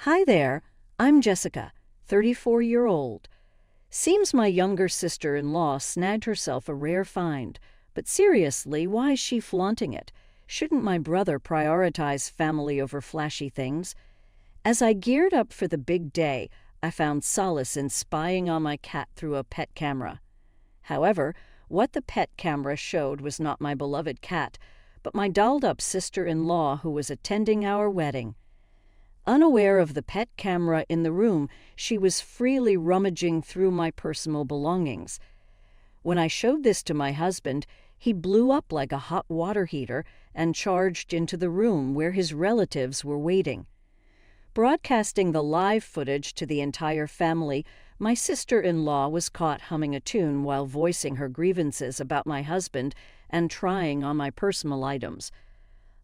Hi there, I'm Jessica, 34-year-old. Seems my younger sister-in-law snagged herself a rare find, but seriously, why is she flaunting it? Shouldn't my brother prioritize family over flashy things? As I geared up for the big day, I found solace in spying on my cat through a pet camera. However, what the pet camera showed was not my beloved cat, but my dolled-up sister-in-law who was attending our wedding. Unaware of the pet camera in the room, she was freely rummaging through my personal belongings. When I showed this to my husband, he blew up like a hot water heater and charged into the room where his relatives were waiting. Broadcasting the live footage to the entire family, my sister-in-law was caught humming a tune while voicing her grievances about my husband and trying on my personal items.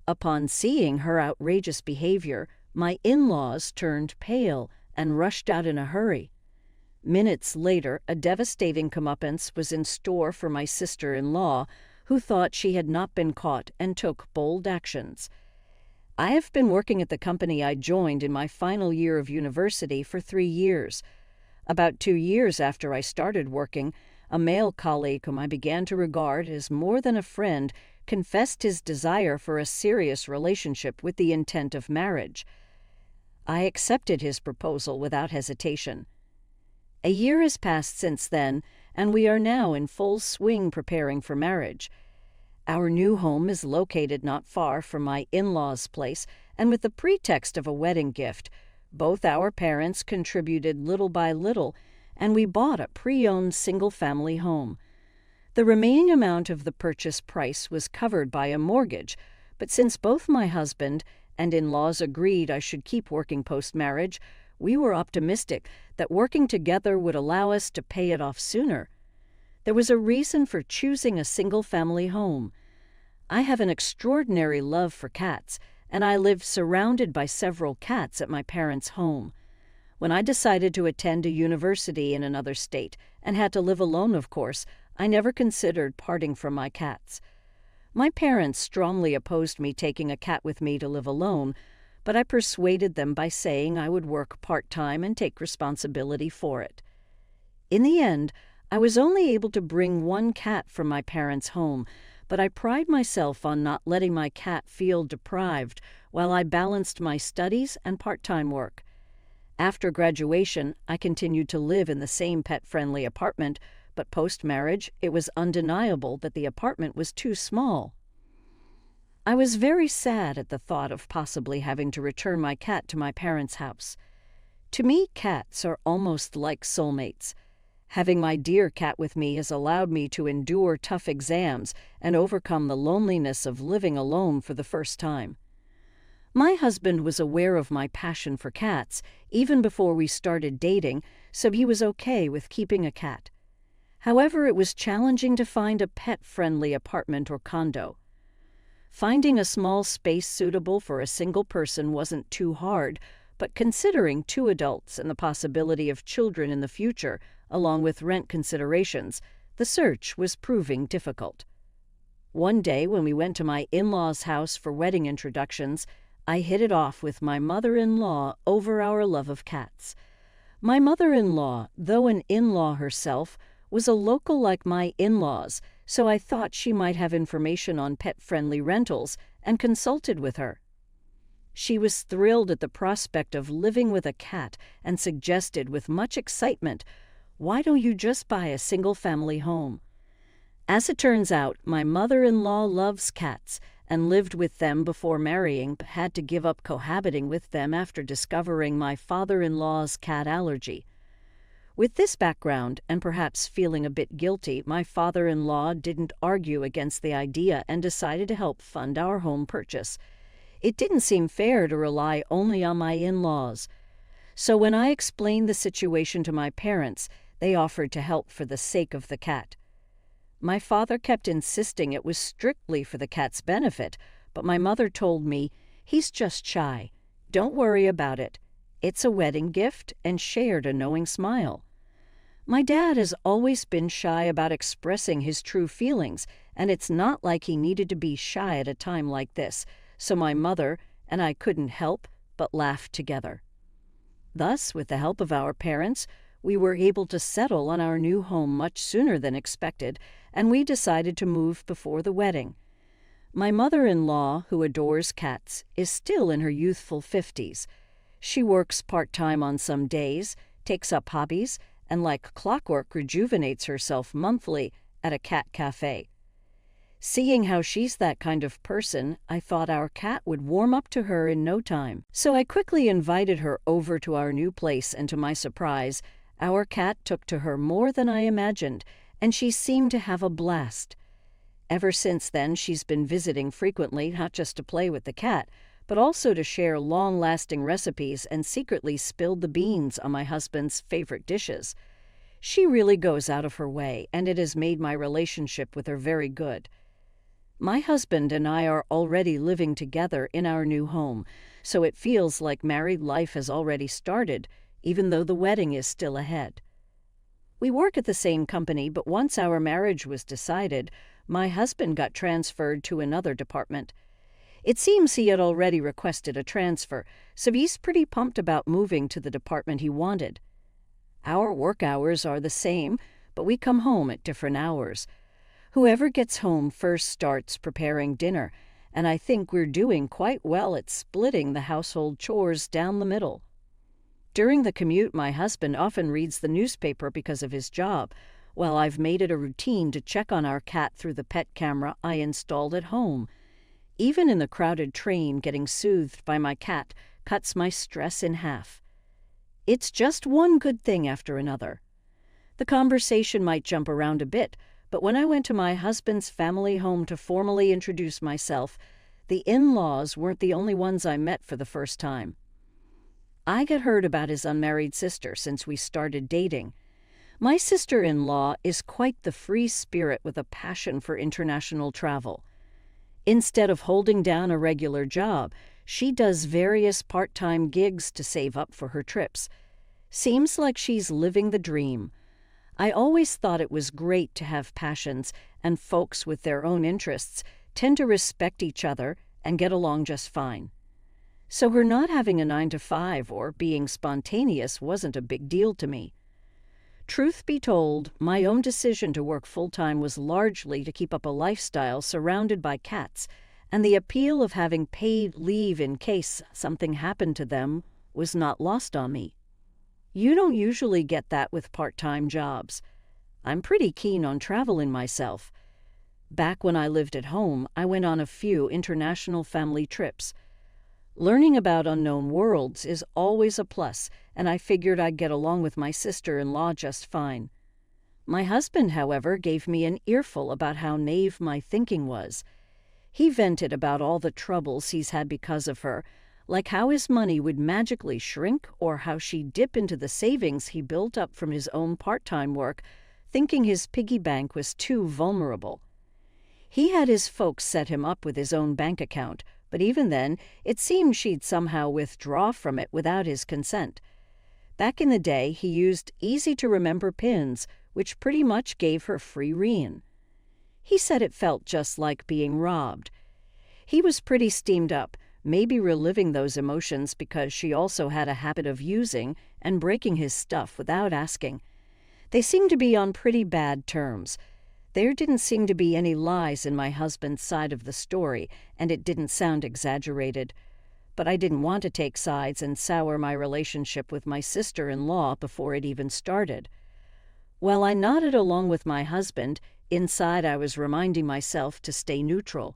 Upon seeing her outrageous behavior, my in-laws turned pale and rushed out in a hurry. Minutes later, a devastating comeuppance was in store for my sister-in-law, who thought she had not been caught and took bold actions. I have been working at the company I joined in my final year of university for 3 years. About 2 years after I started working, a male colleague whom I began to regard as more than a friend confessed his desire for a serious relationship with the intent of marriage. I accepted his proposal without hesitation. A year has passed since then, and we are now in full swing preparing for marriage. Our new home is located not far from my in-laws' place, and with the pretext of a wedding gift, both our parents contributed little by little, and we bought a pre-owned single-family home. The remaining amount of the purchase price was covered by a mortgage, but since both my husband and in-laws agreed I should keep working post-marriage, we were optimistic that working together would allow us to pay it off sooner. There was a reason for choosing a single-family home. I have an extraordinary love for cats, and I lived surrounded by several cats at my parents' home. When I decided to attend a university in another state, and had to live alone, of course, I never considered parting from my cats. My parents strongly opposed me taking a cat with me to live alone, but I persuaded them by saying I would work part-time and take responsibility for it. In the end, I was only able to bring one cat from my parents' home, but I pride myself on not letting my cat feel deprived while I balanced my studies and part-time work. After graduation, I continued to live in the same pet-friendly apartment, but post-marriage, it was undeniable that the apartment was too small. I was very sad at the thought of possibly having to return my cat to my parents' house. To me, cats are almost like soulmates. Having my dear cat with me has allowed me to endure tough exams and overcome the loneliness of living alone for the first time. My husband was aware of my passion for cats even before we started dating, so he was okay with keeping a cat. However, it was challenging to find a pet-friendly apartment or condo. Finding a small space suitable for a single person wasn't too hard, but considering 2 adults and the possibility of children in the future, along with rent considerations, the search was proving difficult. One day when we went to my in-laws' house for wedding introductions, I hit it off with my mother-in-law over our love of cats. My mother-in-law, though an in-law herself, was a local like my in-laws, so I thought she might have information on pet-friendly rentals and consulted with her. She was thrilled at the prospect of living with a cat and suggested with much excitement, "Why don't you just buy a single-family home?" As it turns out, my mother-in-law loves cats and lived with them before marrying, but had to give up cohabiting with them after discovering my father-in-law's cat allergy. With this background, and perhaps feeling a bit guilty, my father-in-law didn't argue against the idea and decided to help fund our home purchase. It didn't seem fair to rely only on my in-laws. So when I explained the situation to my parents, they offered to help for the sake of the cat. My father kept insisting it was strictly for the cat's benefit, but my mother told me, "He's just shy. Don't worry about it. It's a wedding gift," and shared a knowing smile. My dad has always been shy about expressing his true feelings, and it's not like he needed to be shy at a time like this, so my mother and I couldn't help but laugh together. Thus, with the help of our parents, we were able to settle on our new home much sooner than expected, and we decided to move before the wedding. My mother-in-law, who adores cats, is still in her youthful 50s. She works part-time on some days, takes up hobbies, and like clockwork rejuvenates herself monthly at a cat cafe. Seeing how she's that kind of person, I thought our cat would warm up to her in no time. So I quickly invited her over to our new place, and to my surprise, our cat took to her more than I imagined, and she seemed to have a blast. Ever since then, she's been visiting frequently, not just to play with the cat, but also to share long-lasting recipes and secretly spilled the beans on my husband's favorite dishes. She really goes out of her way, and it has made my relationship with her very good. My husband and I are already living together in our new home, so it feels like married life has already started, even though the wedding is still ahead. We work at the same company, but once our marriage was decided, my husband got transferred to another department. It seems he had already requested a transfer, so he's pretty pumped about moving to the department he wanted. Our work hours are the same, but we come home at different hours. Whoever gets home first starts preparing dinner, and I think we're doing quite well at splitting the household chores down the middle. During the commute, my husband often reads the newspaper because of his job, while I've made it a routine to check on our cat through the pet camera I installed at home. Even in the crowded train, getting soothed by my cat cuts my stress in half. It's just one good thing after another. The conversation might jump around a bit, but when I went to my husband's family home to formally introduce myself, the in-laws weren't the only ones I met for the first time. I had heard about his unmarried sister since we started dating. My sister-in-law is quite the free spirit with a passion for international travel. Instead of holding down a regular job, she does various part-time gigs to save up for her trips. Seems like she's living the dream. I always thought it was great to have passions, and folks with their own interests tend to respect each other and get along just fine. So her not having a 9-to-5 or being spontaneous wasn't a big deal to me. Truth be told, my own decision to work full-time was largely to keep up a lifestyle surrounded by cats, and the appeal of having paid leave in case something happened to them was not lost on me. You don't usually get that with part-time jobs. I'm pretty keen on traveling myself. Back when I lived at home, I went on a few international family trips. Learning about unknown worlds is always a plus, and I figured I'd get along with my sister-in-law just fine. My husband, however, gave me an earful about how naive my thinking was. He vented about all the troubles he's had because of her, like how his money would magically shrink or how she'd dip into the savings he built up from his own part-time work, thinking his piggy bank was too vulnerable. He had his folks set him up with his own bank account, but even then, it seemed she'd somehow withdraw from it without his consent. Back in the day, he used easy-to-remember pins, which pretty much gave her free rein. He said it felt just like being robbed. He was pretty steamed up, maybe reliving those emotions because she also had a habit of using and breaking his stuff without asking. They seemed to be on pretty bad terms. There didn't seem to be any lies in my husband's side of the story, and it didn't sound exaggerated. But I didn't want to take sides and sour my relationship with my sister-in-law before it even started. While I nodded along with my husband, inside I was reminding myself to stay neutral.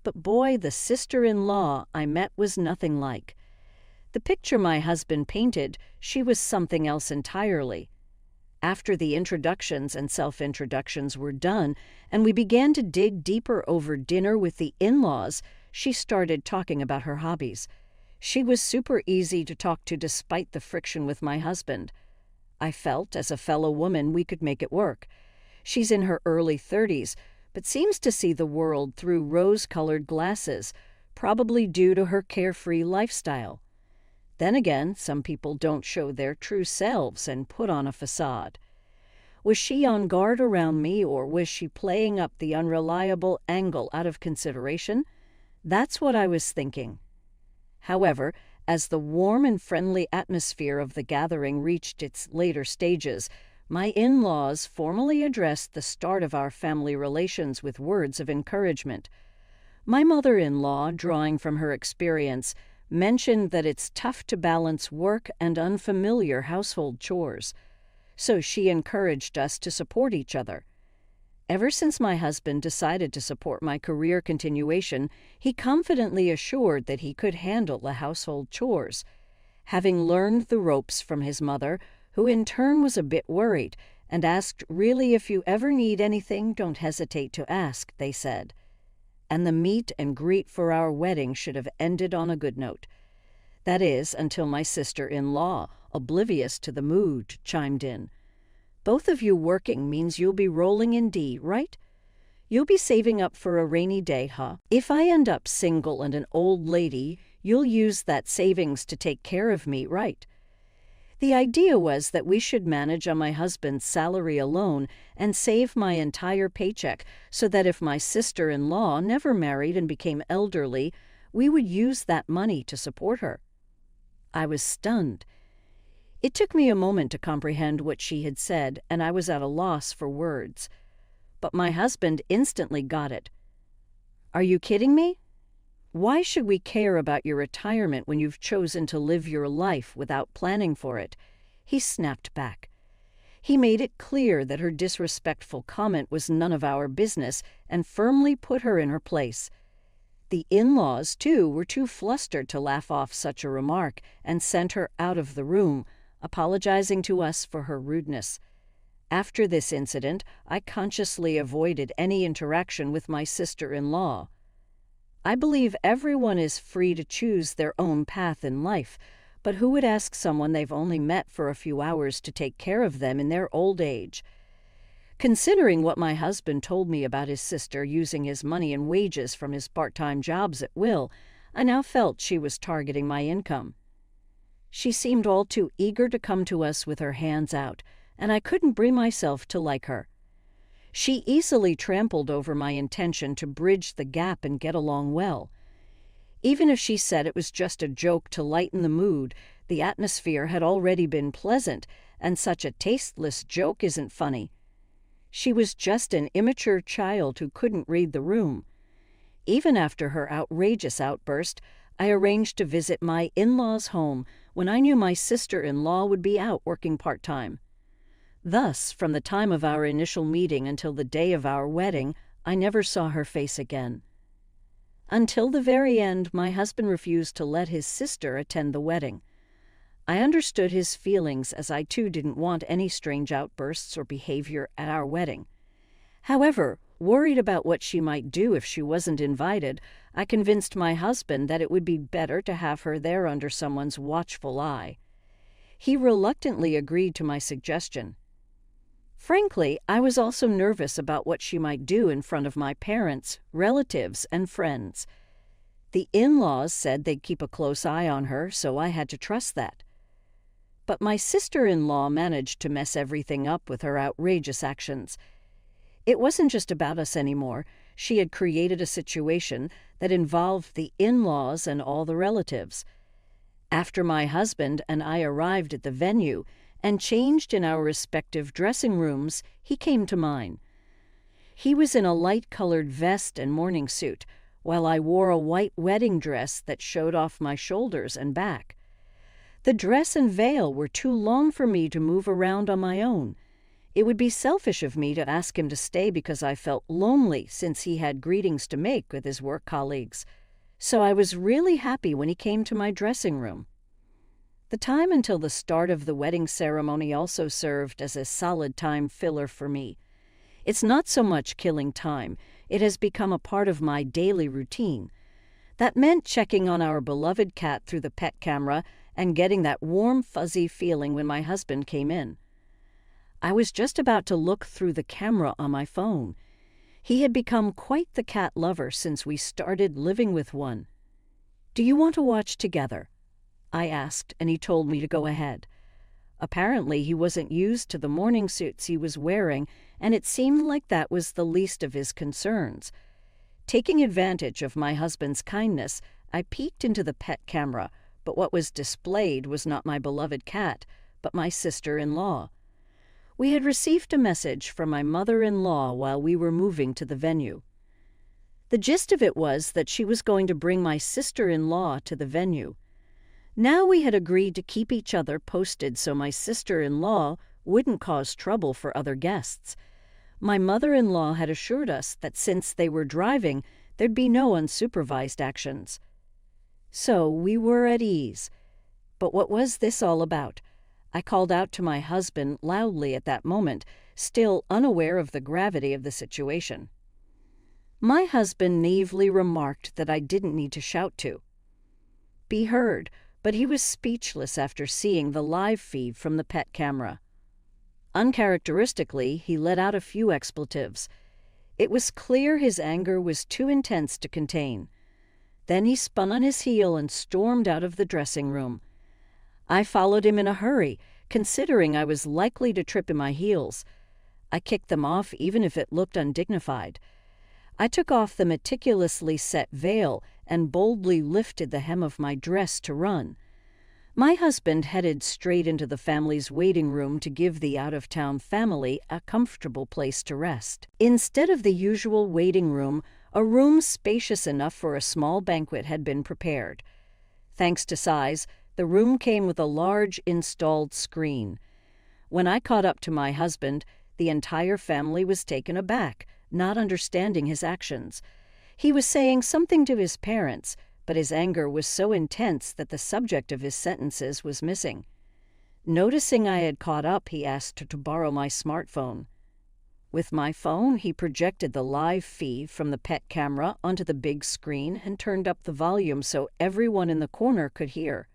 But boy, the sister-in-law I met was nothing like. The picture my husband painted, she was something else entirely. After the introductions and self-introductions were done, and we began to dig deeper over dinner with the in-laws, she started talking about her hobbies. She was super easy to talk to despite the friction with my husband. I felt, as a fellow woman, we could make it work. She's in her early 30s, but seems to see the world through rose-colored glasses, probably due to her carefree lifestyle. Then again, some people don't show their true selves and put on a facade. Was she on guard around me, or was she playing up the unreliable angle out of consideration? That's what I was thinking. However, As the warm and friendly atmosphere of the gathering reached its later stages, my in-laws formally addressed the start of our family relations with words of encouragement. My mother-in-law, drawing from her experience, mentioned that it's tough to balance work and unfamiliar household chores, so she encouraged us to support each other. Ever since my husband decided to support my career continuation, he confidently assured that he could handle the household chores. Having learned the ropes from his mother, who in turn was a bit worried and asked, "Really, if you ever need anything, don't hesitate to ask," they said. And the meet and greet for our wedding should have ended on a good note. That is, until my sister-in-law, oblivious to the mood, chimed in. "Both of you working means you'll be rolling in D, right? You'll be saving up for a rainy day, huh? If I end up single and an old lady, you'll use that savings to take care of me, right?" The idea was that we should manage on my husband's salary alone and save my entire paycheck so that if my sister-in-law never married and became elderly, we would use that money to support her. I was stunned. It took me a moment to comprehend what she had said, and I was at a loss for words. But my husband instantly got it. "Are you kidding me? Why should we care about your retirement when you've chosen to live your life without planning for it?" He snapped back. He made it clear that her disrespectful comment was none of our business and firmly put her in her place. The in-laws, too, were too flustered to laugh off such a remark and sent her out of the room, apologizing to us for her rudeness. After this incident, I consciously avoided any interaction with my sister-in-law. I believe everyone is free to choose their own path in life, but who would ask someone they've only met for a few hours to take care of them in their old age? Considering what my husband told me about his sister using his money and wages from his part-time jobs at will, I now felt she was targeting my income. She seemed all too eager to come to us with her hands out, and I couldn't bring myself to like her. She easily trampled over my intention to bridge the gap and get along well. Even if she said it was just a joke to lighten the mood, the atmosphere had already been pleasant, and such a tasteless joke isn't funny. She was just an immature child who couldn't read the room. Even after her outrageous outburst, I arranged to visit my in-laws' home when I knew my sister-in-law would be out working part-time. Thus, from the time of our initial meeting until the day of our wedding, I never saw her face again. Until the very end, my husband refused to let his sister attend the wedding. I understood his feelings, as I too didn't want any strange outbursts or behavior at our wedding. However, worried about what she might do if she wasn't invited, I convinced my husband that it would be better to have her there under someone's watchful eye. He reluctantly agreed to my suggestion. Frankly, I was also nervous about what she might do in front of my parents, relatives, and friends. The in-laws said they'd keep a close eye on her, so I had to trust that. But my sister-in-law managed to mess everything up with her outrageous actions. It wasn't just about us anymore. She had created a situation that involved the in-laws and all the relatives. After my husband and I arrived at the venue and changed in our respective dressing rooms, he came to mine. He was in a light-colored vest and morning suit, while I wore a white wedding dress that showed off my shoulders and back. The dress and veil were too long for me to move around on my own. It would be selfish of me to ask him to stay because I felt lonely since he had greetings to make with his work colleagues. So I was really happy when he came to my dressing room. The time until the start of the wedding ceremony also served as a solid time filler for me. It's not so much killing time. It has become a part of my daily routine. That meant checking on our beloved cat through the pet camera and getting that warm, fuzzy feeling when my husband came in. I was just about to look through the camera on my phone. He had become quite the cat lover since we started living with one. "Do you want to watch together?" I asked, and he told me to go ahead. Apparently, he wasn't used to the morning suits he was wearing, and it seemed like that was the least of his concerns. Taking advantage of my husband's kindness, I peeked into the pet camera, but what was displayed was not my beloved cat, but my sister-in-law. We had received a message from my mother-in-law while we were moving to the venue. The gist of it was that she was going to bring my sister-in-law to the venue. Now we had agreed to keep each other posted so my sister-in-law wouldn't cause trouble for other guests. My mother-in-law had assured us that since they were driving, there'd be no unsupervised actions. So we were at ease. But what was this all about? I called out to my husband loudly at that moment, still unaware of the gravity of the situation. My husband naively remarked that I didn't need to shout to be heard, but he was speechless after seeing the live feed from the pet camera. Uncharacteristically, he let out a few expletives. It was clear his anger was too intense to contain. Then he spun on his heel and stormed out of the dressing room. I followed him in a hurry, considering I was likely to trip in my heels. I kicked them off even if it looked undignified. I took off the meticulously set veil and boldly lifted the hem of my dress to run. My husband headed straight into the family's waiting room to give the out-of-town family a comfortable place to rest. Instead of the usual waiting room, a room spacious enough for a small banquet had been prepared. Thanks to size, the room came with a large installed screen. When I caught up to my husband, the entire family was taken aback, not understanding his actions. He was saying something to his parents, but his anger was so intense that the subject of his sentences was missing. Noticing I had caught up, he asked to borrow my smartphone. With my phone, he projected the live feed from the pet camera onto the big screen and turned up the volume so everyone in the corner could hear.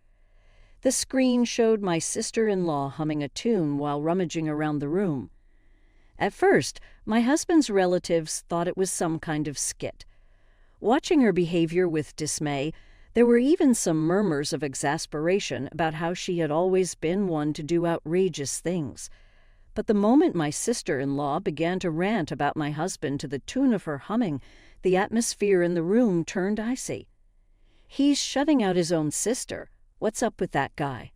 The screen showed my sister-in-law humming a tune while rummaging around the room. At first, my husband's relatives thought it was some kind of skit. Watching her behavior with dismay, there were even some murmurs of exasperation about how she had always been one to do outrageous things. But the moment my sister-in-law began to rant about my husband to the tune of her humming, the atmosphere in the room turned icy. "He's shutting out his own sister. What's up with that guy?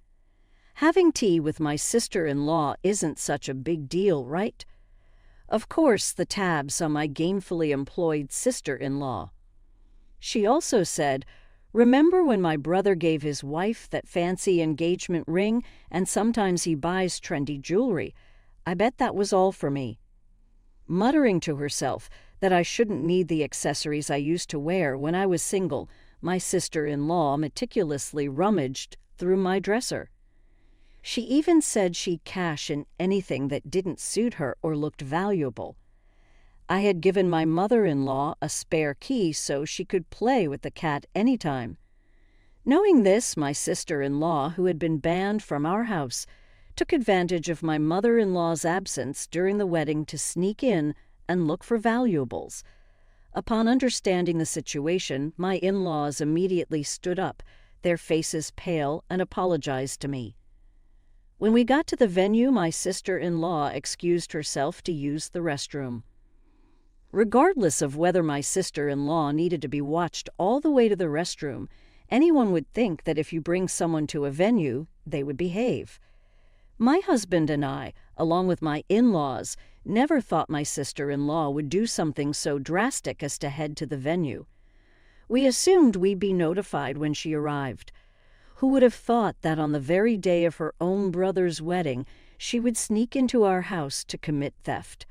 Having tea with my sister-in-law isn't such a big deal, right?" Of course, the tabs on my gainfully employed sister-in-law. She also said, "Remember when my brother gave his wife that fancy engagement ring and sometimes he buys trendy jewelry? I bet that was all for me." Muttering to herself that I shouldn't need the accessories I used to wear when I was single, my sister-in-law meticulously rummaged through my dresser. She even said she'd cash in anything that didn't suit her or looked valuable. I had given my mother-in-law a spare key so she could play with the cat anytime. Knowing this, my sister-in-law, who had been banned from our house, took advantage of my mother-in-law's absence during the wedding to sneak in and look for valuables. Upon understanding the situation, my in-laws immediately stood up, their faces pale, and apologized to me. When we got to the venue, my sister-in-law excused herself to use the restroom. Regardless of whether my sister-in-law needed to be watched all the way to the restroom, anyone would think that if you bring someone to a venue, they would behave. My husband and I, along with my in-laws, never thought my sister-in-law would do something so drastic as to head to the venue. We assumed we'd be notified when she arrived. Who would have thought that on the very day of her own brother's wedding, she would sneak into our house to commit theft?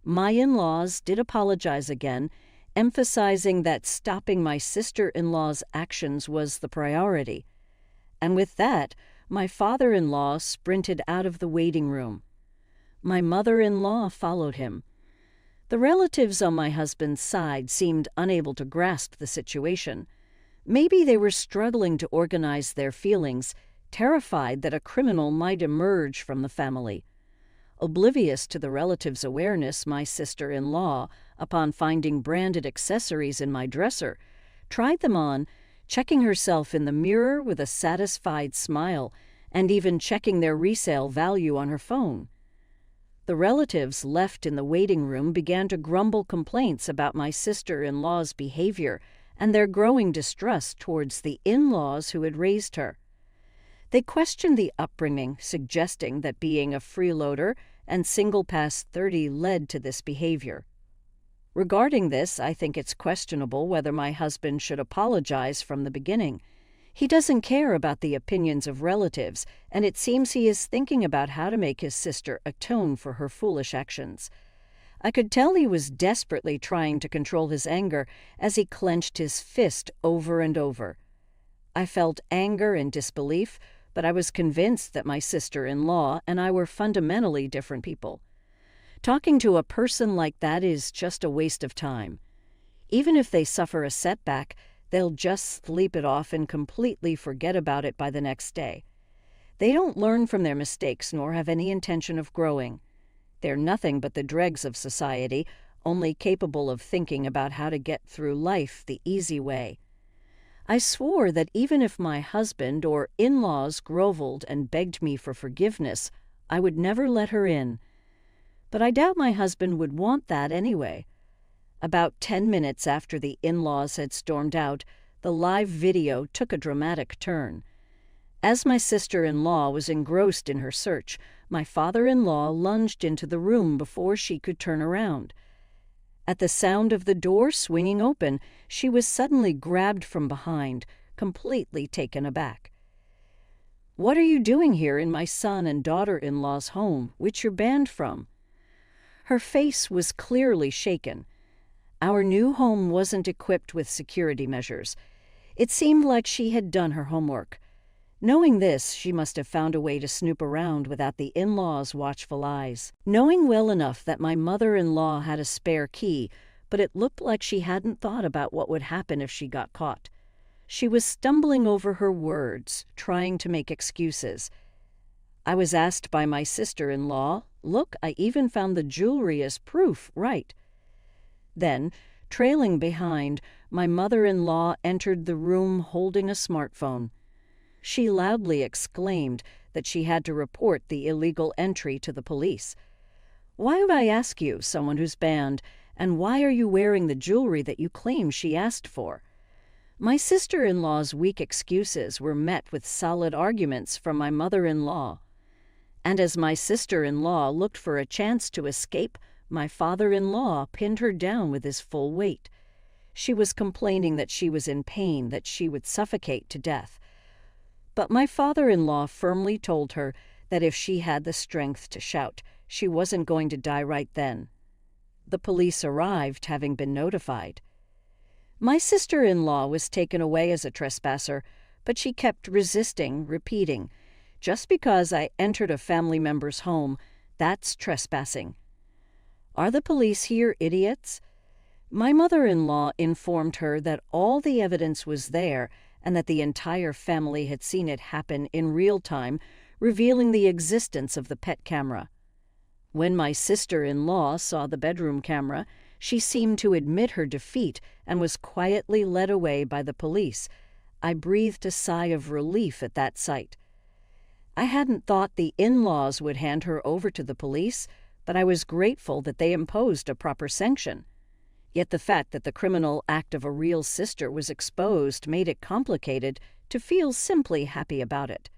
My in-laws did apologize again, emphasizing that stopping my sister-in-law's actions was the priority. And with that, my father-in-law sprinted out of the waiting room. My mother-in-law followed him. The relatives on my husband's side seemed unable to grasp the situation. Maybe they were struggling to organize their feelings, terrified that a criminal might emerge from the family. Oblivious to the relatives' awareness, my sister-in-law, upon finding branded accessories in my dresser, tried them on, checking herself in the mirror with a satisfied smile, and even checking their resale value on her phone. The relatives left in the waiting room began to grumble complaints about my sister-in-law's behavior and their growing distrust towards the in-laws who had raised her. They questioned the upbringing, suggesting that being a freeloader and single past 30 led to this behavior. Regarding this, I think it's questionable whether my husband should apologize from the beginning. He doesn't care about the opinions of relatives, and it seems he is thinking about how to make his sister atone for her foolish actions. I could tell he was desperately trying to control his anger as he clenched his fist over and over. I felt anger and disbelief, but I was convinced that my sister-in-law and I were fundamentally different people. Talking to a person like that is just a waste of time. Even if they suffer a setback, they'll just sleep it off and completely forget about it by the next day. They don't learn from their mistakes nor have any intention of growing. They're nothing but the dregs of society, only capable of thinking about how to get through life the easy way. I swore that even if my husband or in-laws groveled and begged me for forgiveness, I would never let her in. But I doubt my husband would want that anyway. About 10 minutes after the in-laws had stormed out, the live video took a dramatic turn. As my sister-in-law was engrossed in her search, my father-in-law lunged into the room before she could turn around. At the sound of the door swinging open, she was suddenly grabbed from behind, completely taken aback. "What are you doing here in my son and daughter-in-law's home, which you're banned from?" Her face was clearly shaken. Our new home wasn't equipped with security measures. It seemed like she had done her homework. Knowing this, she must have found a way to snoop around without the in-laws' watchful eyes. Knowing well enough that my mother-in-law had a spare key, but it looked like she hadn't thought about what would happen if she got caught. She was stumbling over her words, trying to make excuses. I was asked by my sister-in-law, "Look, I even found the jewelry as proof, right?" Then, trailing behind, my mother-in-law entered the room holding a smartphone. She loudly exclaimed that she had to report the illegal entry to the police. "Why would I ask you, someone who's banned, and why are you wearing the jewelry that you claim she asked for?" My sister-in-law's weak excuses were met with solid arguments from my mother-in-law. And as my sister-in-law looked for a chance to escape, my father-in-law pinned her down with his full weight. She was complaining that she was in pain, that she would suffocate to death. But my father-in-law firmly told her that if she had the strength to shout, she wasn't going to die right then. The police arrived, having been notified. My sister-in-law was taken away as a trespasser, but she kept resisting, repeating, "Just because I entered a family member's home, that's trespassing." Are the police here idiots? My mother-in-law informed her that all the evidence was there and that the entire family had seen it happen in real time, revealing the existence of the pet camera. When my sister-in-law saw the bedroom camera, she seemed to admit her defeat and was quietly led away by the police. I breathed a sigh of relief at that sight. I hadn't thought the in-laws would hand her over to the police, but I was grateful that they imposed a proper sanction. Yet the fact that the criminal act of a real sister was exposed made it complicated to feel simply happy about it.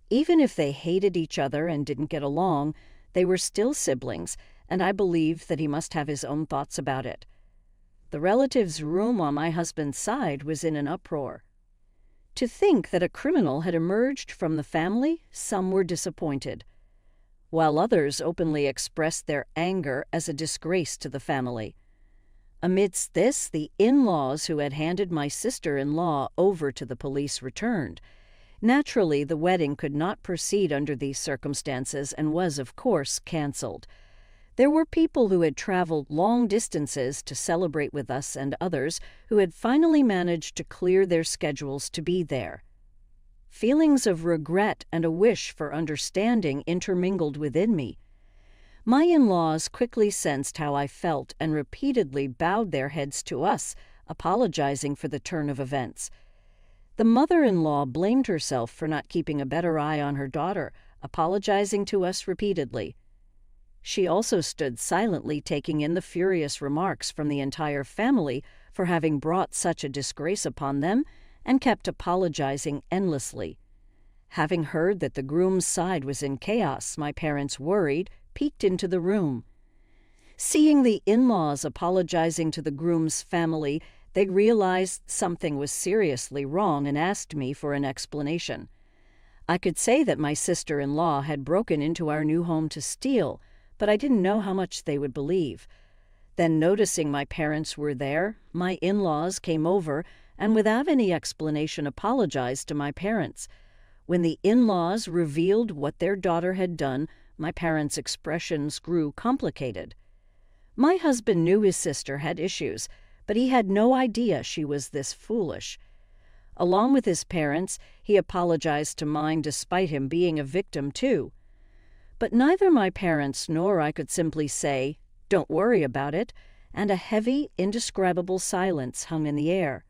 Even if they hated each other and didn't get along, they were still siblings, and I believed that he must have his own thoughts about it. The relatives' room on my husband's side was in an uproar. To think that a criminal had emerged from the family, some were disappointed, while others openly expressed their anger as a disgrace to the family. Amidst this, the in-laws who had handed my sister-in-law over to the police returned. Naturally, the wedding could not proceed under these circumstances and was, of course, canceled. There were people who had traveled long distances to celebrate with us and others who had finally managed to clear their schedules to be there. Feelings of regret and a wish for understanding intermingled within me. My in-laws quickly sensed how I felt and repeatedly bowed their heads to us, apologizing for the turn of events. The mother-in-law blamed herself for not keeping a better eye on her daughter, apologizing to us repeatedly. She also stood silently taking in the furious remarks from the entire family, for having brought such a disgrace upon them, and kept apologizing endlessly. Having heard that the groom's side was in chaos, my parents, worried, peeked into the room. Seeing the in-laws apologizing to the groom's family, they realized something was seriously wrong and asked me for an explanation. I could say that my sister-in-law had broken into our new home to steal, but I didn't know how much they would believe. Then, noticing my parents were there, my in-laws came over and without any explanation apologized to my parents. When the in-laws revealed what their daughter had done, my parents' expressions grew complicated. My husband knew his sister had issues, but he had no idea she was this foolish. Along with his parents, he apologized to mine despite him being a victim too. But neither my parents nor I could simply say, "Don't worry about it," and a heavy, indescribable silence hung in the air.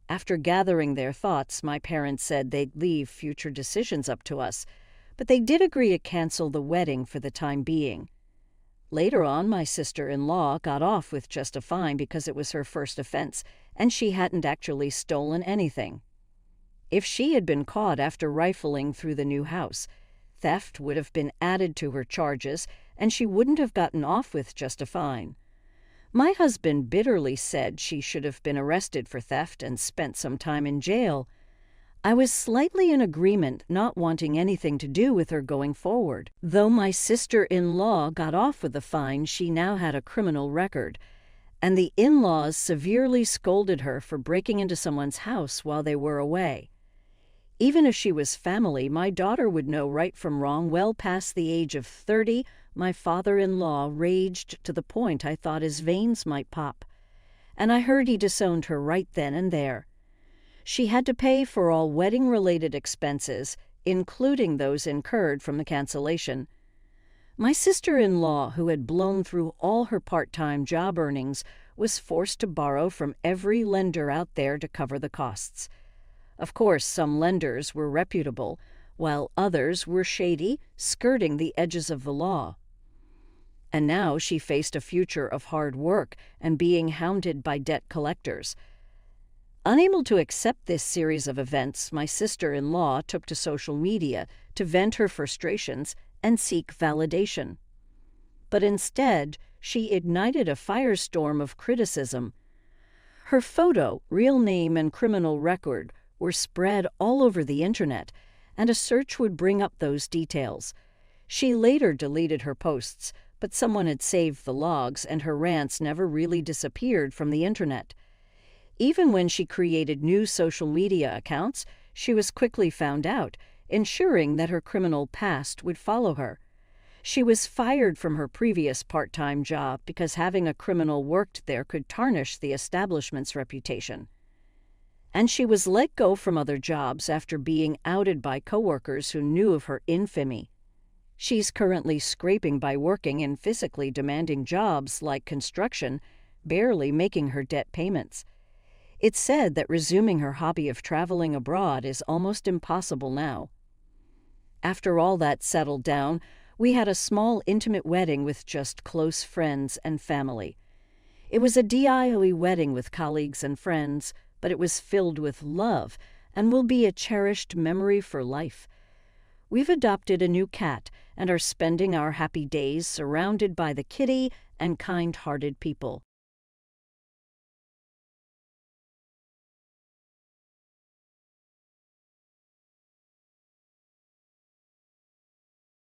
After gathering their thoughts, my parents said they'd leave future decisions up to us, but they did agree to cancel the wedding for the time being. Later on, my sister-in-law got off with just a fine because it was her first offense, and she hadn't actually stolen anything. If she had been caught after rifling through the new house, theft would have been added to her charges, and she wouldn't have gotten off with just a fine. My husband bitterly said she should have been arrested for theft and spent some time in jail. I was slightly in agreement, not wanting anything to do with her going forward. Though my sister-in-law got off with the fine, she now had a criminal record, and the in-laws severely scolded her for breaking into someone's house while they were away. Even if she was family, my daughter would know right from wrong. Well past the age of 30, my father-in-law raged to the point I thought his veins might pop, and I heard he disowned her right then and there. She had to pay for all wedding-related expenses, including those incurred from the cancellation. My sister-in-law, who had blown through all her part-time job earnings, was forced to borrow from every lender out there to cover the costs. Of course, some lenders were reputable, while others were shady, skirting the edges of the law. And now she faced a future of hard work and being hounded by debt collectors. Unable to accept this series of events, my sister-in-law took to social media to vent her frustrations and seek validation. But instead, she ignited a firestorm of criticism. Her photo, real name, and criminal record were spread all over the internet, and a search would bring up those details. She later deleted her posts, but someone had saved the logs, and her rants never really disappeared from the internet. Even when she created new social media accounts, she was quickly found out, ensuring that her criminal past would follow her. She was fired from her previous part-time job because having a criminal worked there could tarnish the establishment's reputation. And she was let go from other jobs after being outed by coworkers who knew of her infamy. She's currently scraping by working in physically demanding jobs like construction, barely making her debt payments. It's said that resuming her hobby of traveling abroad is almost impossible now. After all that settled down, we had a small, intimate wedding with just close friends and family. It was a DIY wedding with colleagues and friends, but it was filled with love and will be a cherished memory for life. We've adopted a new cat and are spending our happy days surrounded by the kitty and kind-hearted people.